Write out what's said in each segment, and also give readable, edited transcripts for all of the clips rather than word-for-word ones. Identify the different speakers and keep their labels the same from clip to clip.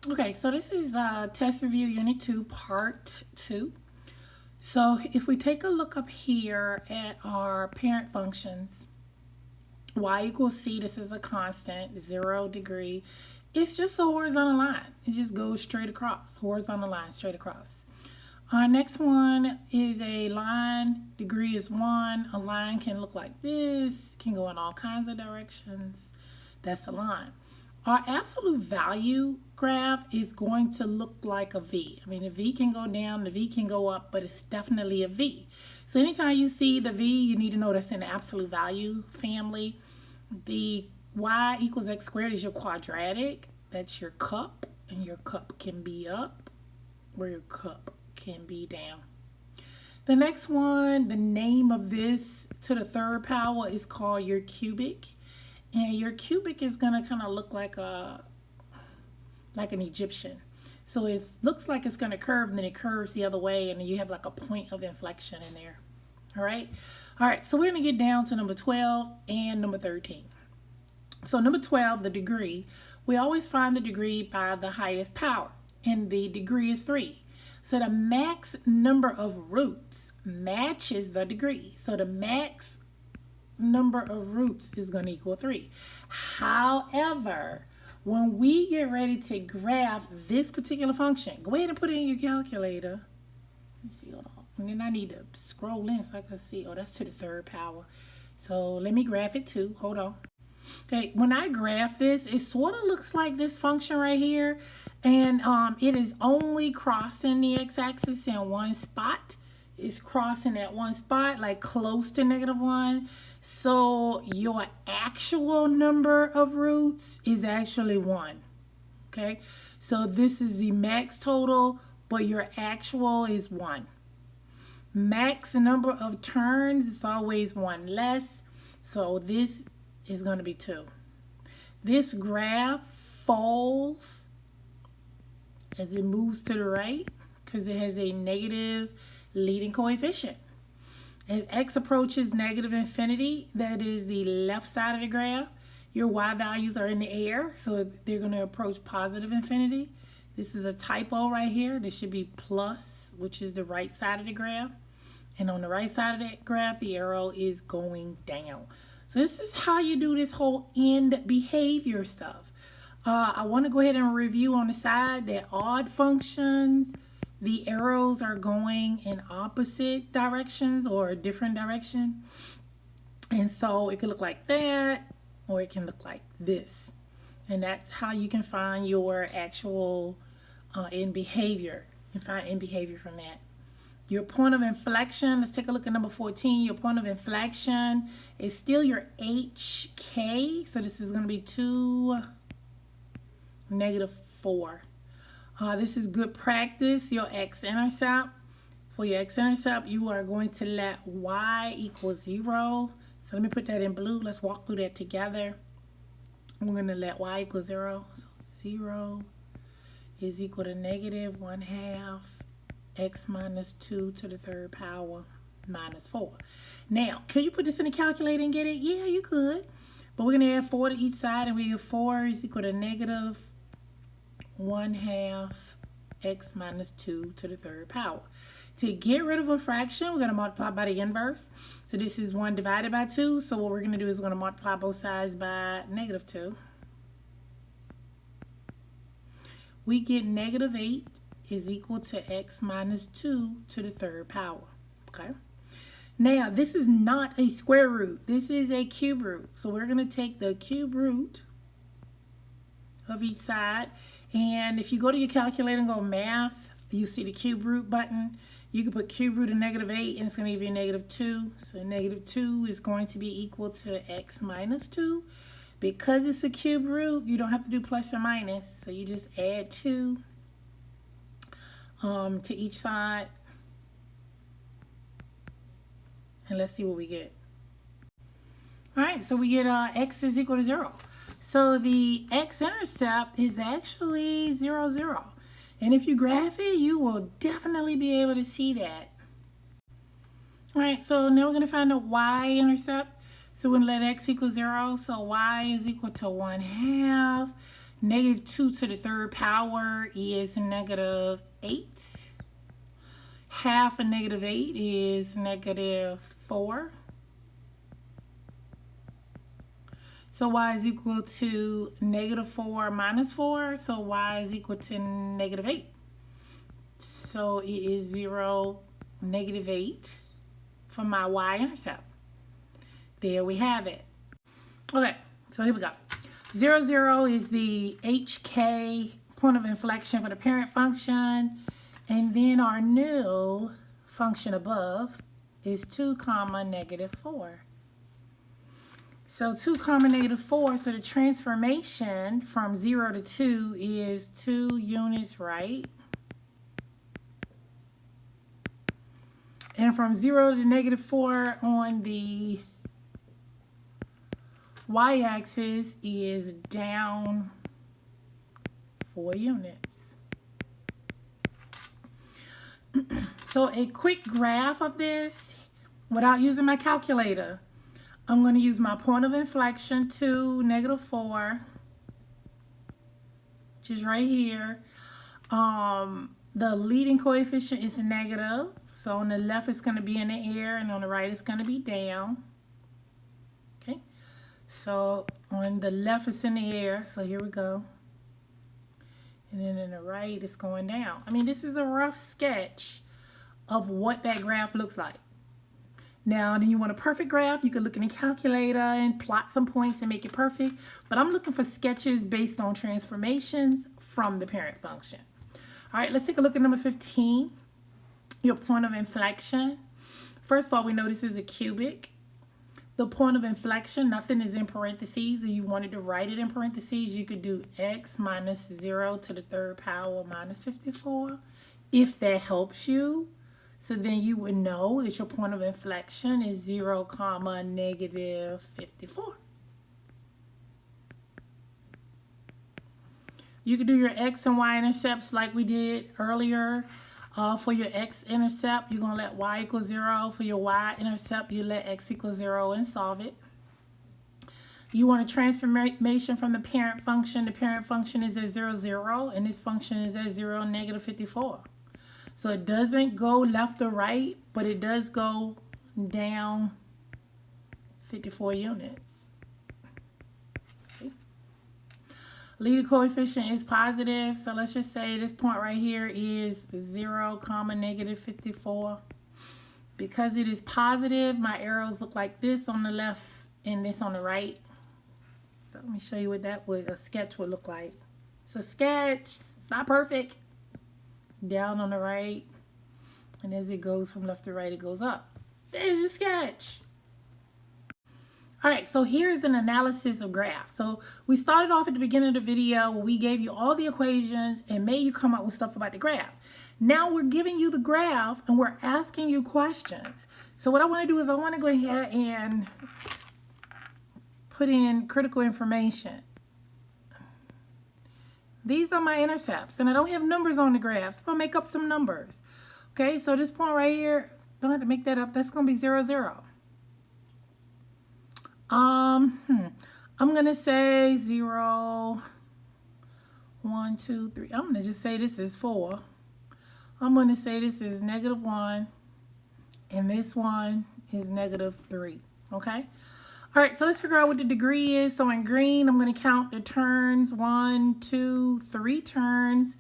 Speaker 1: Okay, so this is test review unit 2, part 2. So if we take a look up here at our parent functions, y equals c, this is a constant, 0 degree. It's just a horizontal line. It just goes straight across, horizontal line straight across. Our next one is a line, degree is 1. A line can look like this, can go in all kinds of directions. That's a line. Our absolute value graph is going to look like a V. I mean, the V can go down, the V can go up, but it's definitely a V. So anytime you see the V, you need to know that's in the absolute value family. The y equals x squared is your quadratic. That's your cup, and your cup can be up, or your cup can be down. The next one, the name of this to the third power is called your cubic. And your cubic is going to kind of look like an Egyptian. So it looks like it's going to curve, and then it curves the other way, and then you have like a point of inflection in there. All right. All right. So we're going to get down to number 12 and number 13. So number 12, the degree. We always find the degree by the highest power, and the degree is 3. So the max number of roots matches the degree. So the max number of roots is going to equal 3. However, when we get ready to graph this particular function, go ahead and put it in your calculator. Let me see, hold on. And then I need to scroll in so I can see. Oh, that's to the third power. So let me graph it too. Hold on. Okay, when I graph this, it sort of looks like this function right here. And it is only crossing the x-axis in one spot. It's crossing at one spot, like close to -1. So your actual number of roots is actually 1. Okay, so this is the max total, but your actual is 1. Max number of turns is always 1 less. So this is going to be 2. This graph falls as it moves to the right because it has a negative leading coefficient. As x approaches negative infinity, that is the left side of the graph, your y values are in the air, so they're going to approach positive infinity. This is a typo right here. This should be plus, which is the right side of the graph. And on the right side of that graph, the arrow is going down. So this is how you do this whole end behavior stuff. I want to go ahead and review on the side that odd functions, the arrows are going in opposite directions or a different direction. And so it could look like that, or it can look like this. And that's how you can find your actual end behavior. You can find end behavior from that. Your point of inflection, let's take a look at number 14. Your point of inflection is still your HK. So this is going to be 2, -4. This is good practice. Your x-intercept. For your x-intercept, you are going to let y equal 0. So let me put that in blue. Let's walk through that together. We're going to let y equal 0. So 0 is equal to -1/2 x minus 2 to the third power minus 4. Now, could you put this in the calculator and get it? Yeah, you could. But we're going to add 4 to each side, and we have 4 is equal to -1/2 x minus 2 to the third power. To get rid of a fraction, we're going to multiply by the inverse. So this is 1 divided by 2. So what we're going to do is we're going to multiply both sides by -2. We get -8 is equal to x minus 2 to the third power. Okay. Now, this is not a square root. This is a cube root. So we're going to take the cube root of each side. And if you go to your calculator and go math, you see the cube root button. You can put cube root of -8, and it's going to give you -2. So -2 is going to be equal to x minus 2. Because it's a cube root, you don't have to do plus or minus. So you just add 2 to each side. And let's see what we get. All right, so we get x is equal to 0. So the x-intercept is actually 0, 0. And if you graph it, you will definitely be able to see that. All right, so now we're going to find the y-intercept. So we're going to let x equal 0. So y is equal to 1/2. Negative 2 to the third power is negative 8. Half of negative 8 is negative 4. So y is equal to negative 4 minus 4. So y is equal to negative 8. So it is 0, negative 8 for my y-intercept. There we have it. Okay, so here we go. 0, 0 is the HK point of inflection for the parent function. And then our new function above is 2 comma negative 4. So 2 comma negative 4, so the transformation from 0 to 2 is 2 units right. And from 0 to negative 4 on the y-axis is down 4 units. So a quick graph of this without using my calculator. I'm going to use my point of inflection to negative 4, which is right here. The leading coefficient is negative. So on the left it's going to be in the air and on the right it's going to be down. Okay. So on the left it's in the air. So here we go. And then in the right it's going down. I mean, this is a rough sketch of what that graph looks like. Now, do you want a perfect graph? You can look in a calculator and plot some points and make it perfect. But I'm looking for sketches based on transformations from the parent function. All right, let's take a look at number 15, your point of inflection. First of all, we know this is a cubic. The point of inflection, nothing is in parentheses. If you wanted to write it in parentheses, you could do x minus 0 to the third power minus 54, if that helps you. So then you would know that your point of inflection is 0 comma negative 54. You could do your x and y intercepts like we did earlier. For your x-intercept, you're going to let y equal 0. For your y-intercept, you let x equal 0 and solve it. You want a transformation from the parent function. The parent function is at 0, 0, and this function is at 0, negative 54. So it doesn't go left or right, but it does go down 54 units. Okay. Leading coefficient is positive, so let's just say this point right here is 0 comma negative 54. Because it is positive, my arrows look like this on the left and this on the right. So let me show you what that would, a sketch would look like. It's a sketch. It's not perfect. Down on the right, and as it goes from left to right, it goes up. There's your sketch. All right, so here's an analysis of graphs. So we started off at the beginning of the video where we gave you all the equations and made you come up with stuff about the graph. Now we're giving you the graph and we're asking you questions. So what I want to do is I want to go ahead and put in critical information. These are my intercepts, and I don't have numbers on the graph, so I'll make up some numbers. Okay, so this point right here, don't have to make that up. That's going to be 0, 0. I'm going to say 0, 1, 2, 3. I'm going to just say this is 4. I'm going to say this is negative 1, and this one is negative 3. Okay? All right, so let's figure out what the degree is. So in green, I'm going to count the turns. 1, 2, 3 turns.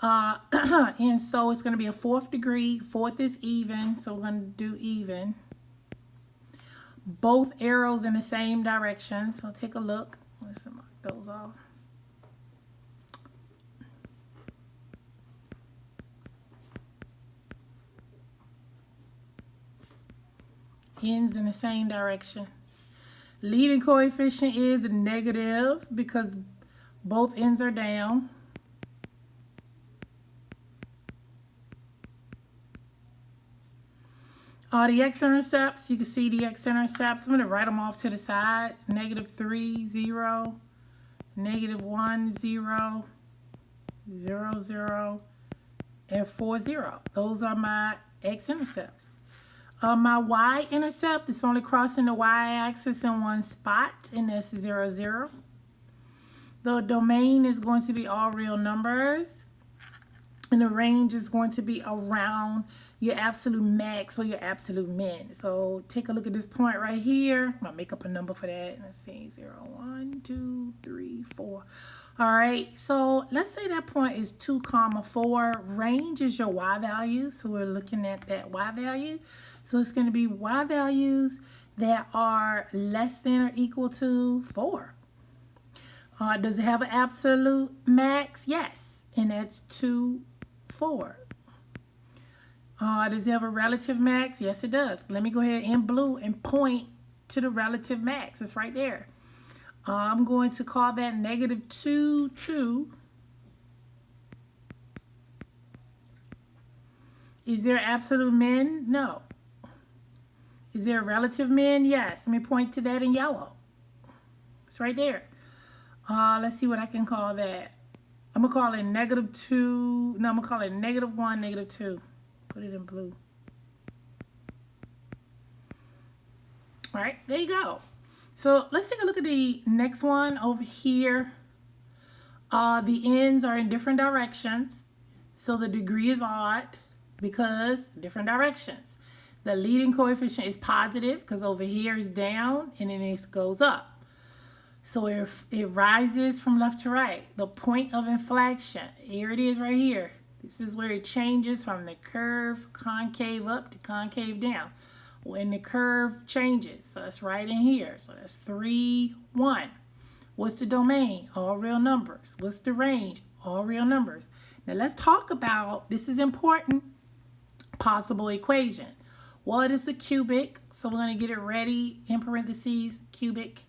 Speaker 1: And so it's going to be a 4th degree. 4th is even, so we're going to do even. Both arrows in the same direction. So take a look. Let's mark those off. Ends in the same direction. Leading coefficient is negative because both ends are down. The x-intercepts, you can see the x-intercepts. I'm going to write them off to the side. Negative 3, 0. Negative 1, 0. 0, 0. And 4, 0. Those are my x-intercepts. My y-intercept is only crossing the y-axis in one spot, and that's 0, 0. The domain is going to be all real numbers. And the range is going to be around your absolute max or your absolute min. So take a look at this point right here. I'll make up a number for that. Let's see, 0, 1, 2, 3, 4. All right, so let's say that point is 2, 4. Range is your y value. So we're looking at that y value. So it's going to be y values that are less than or equal to 4. Does it have an absolute max? Yes, and that's 2, 4. Does it have a relative max? Yes, it does. Let me go ahead in blue and point to the relative max. It's right there. I'm going to call that -2 true. Is there absolute min? No. Is there a relative min? Yes. Let me point to that in yellow. It's right there. Let's see what I can call that. I'm going to call it -2. No, I'm going to call it -1, -2. Put it in blue. All right, there you go. So let's take a look at the next one over here. The ends are in different directions. So the degree is odd because different directions. The leading coefficient is positive because over here is down and then it goes up. So it rises from left to right. The point of inflection, here it is right here. This is where it changes from the curve concave up to concave down. When the curve changes, so it's right in here. So that's 3, 1. What's the domain? All real numbers. What's the range? All real numbers. Now let's talk about, this is important, possible equation. What is the cubic? So we're going to get it ready in parentheses, cubic.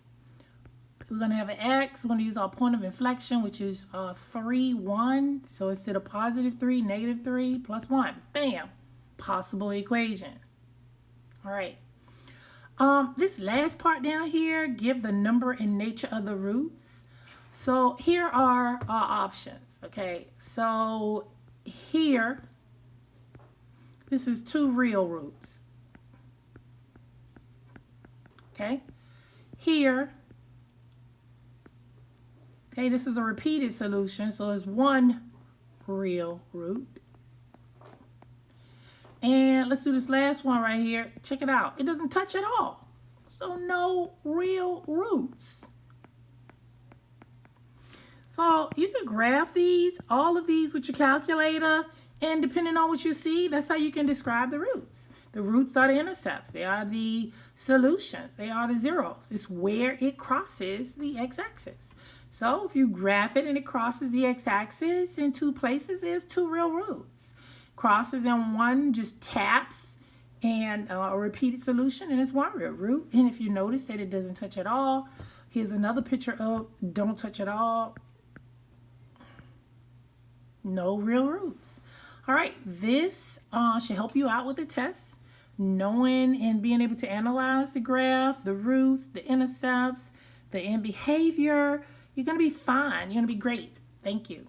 Speaker 1: We're going to have an x. We're going to use our point of inflection, which is 3, 1. So instead of +3, -3 plus 1. Bam. Possible equation. All right. This last part down here, give the number and nature of the roots. So here are our options. Okay. So here, this is 2 real roots. Okay. Here, okay, this is a repeated solution, so it's 1 real root. And let's do this last one right here. Check it out. It doesn't touch at all. So no real roots. So you can graph these, all of these with your calculator, and depending on what you see, that's how you can describe the roots. The roots are the intercepts. They are the solutions. They are the zeros. It's where it crosses the x-axis. So if you graph it and it crosses the x-axis in 2 places, there's 2 real roots. Crosses in one, just taps, and a repeated solution, and it's 1 real root. And if you notice that it doesn't touch at all, here's another picture of don't touch at all. No real roots. All right, this should help you out with the test. Knowing and being able to analyze the graph, the roots, the intercepts, the end behavior, you're going to be fine. You're going to be great. Thank you.